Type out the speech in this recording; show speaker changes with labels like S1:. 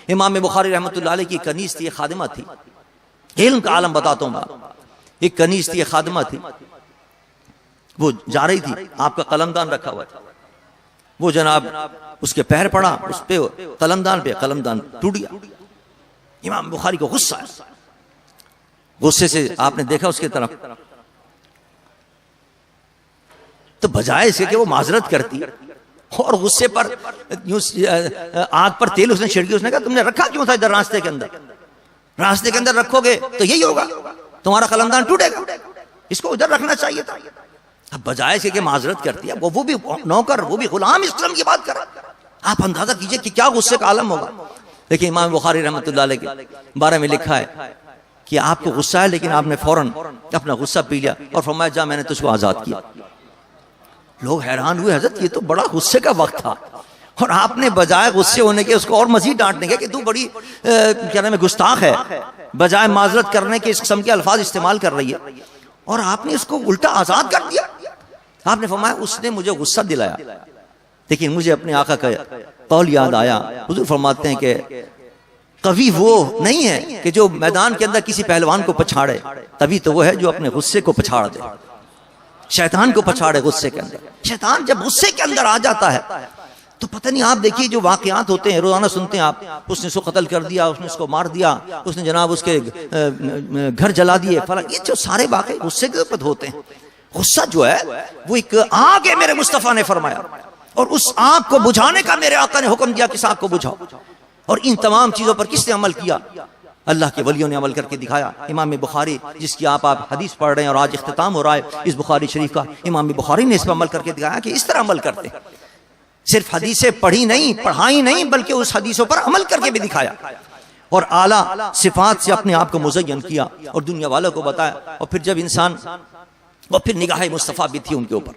S1: इमाम बुखारी रहमतुल्लाह अलैह की कनीज थी, खादिमा थी, इल्म का आलम बताता हूँ। एक कनीज थी, खादिमा थी, वो जा रही थी, आपका कलमदान रखा हुआ था, वो जनाब उसके पैर पड़ा, उस पे कलमदान टूट गया। इमाम बुखारी को गुस्सा है, गुस्से से आपने देखा उसके तरफ, तो बजाय इसके कि वो माजरत करती और गुस्से पर आग पर तेल उसने छिड़की, उसने कहा तुमने रखा क्यों था इधर रास्ते के अंदर? रास्ते के अंदर रखोगे तो यही होगा, तुम्हारा कलमदान टूटेगा, इसको उधर रखना चाहिए था। अब बजाय इसके कि माजरत करती है, वो भी नौकर, वो भी गुलाम इस्लाम की बात कर रहा है। आप अंदाजा कीजिए कि क्या गुस्से का आलम होगा। देखिए इमाम बुखारी रहमतुल्लाह अलैह के बारे में लिखा है कि आपको गुस्सा है, लेकिन आपने फौरन अपना गुस्सा पी लिया और फरमाया जा मैंने तुझको आजाद किया। लोग हैरान हुए, हजरत ये तो बड़ा गुस्से का वक्त था, और आपने बजाय गुस्से होने के उसको और मजीद डांटने के कि तू बड़ी क्या नाम है गुस्ताख है, बजाय माजरत करने के इस किस्म के अल्फाज इस्तेमाल कर रही है, और आपने इसको उल्टा आजाद कर दिया। आपने फरमाया उसने मुझे गुस्सा दिलाया, लेकिन मुझे अपने आका का कौल याद आया। हुजूर फरमाते हैं कि कवि वो नहीं है कि जो मैदान के अंदर किसी पहलवान को पछाड़े, तभी तो वो है जो अपने गुस्से को पछाड़ दे, शैतान को पछाड़े गुस्से के अंदर। शैतान जब गुस्से के अंदर आ जाता है तो पता नहीं, आप देखिए जो वाकयात होते हैं रोजाना सुनते हैं आप, उसने उसको कत्ल कर दिया, उसने उसको मार दिया, उसने जनाब उसके घर जला दिए, फला, ये जो सारे वाकये गुस्से के ऊपर होते हैं। गुस्सा जो है वो एक आग है, मेरे मुस्तफा ने फरमाया, और उस आग को बुझाने का मेरे आका ने हुक्म दिया कि इस आग को बुझाओ। और इन तमाम चीजों पर किसने अमल किया? अल्लाह के वलियों ने अमल करके दिखाया। इमाम बुखारी जिसकी आप हदीस पढ़ रहे हैं और आज इख्तिताम हो रहा है इस बुखारी शरीफ का, इमाम बुखारी ने इस पर अमल करके दिखाया कि इस तरह अमल करते, सिर्फ हदीसें पढ़ी नहीं, पढ़ाई नहीं, बल्कि उस हदीसों पर अमल करके भी दिखाया, और आला सिफात से अपने आप को मुज़य्यन किया और दुनिया वालों को बताया। और फिर जब इंसान, और फिर निगाह मुस्तफ़ा भी थी उनके ऊपर।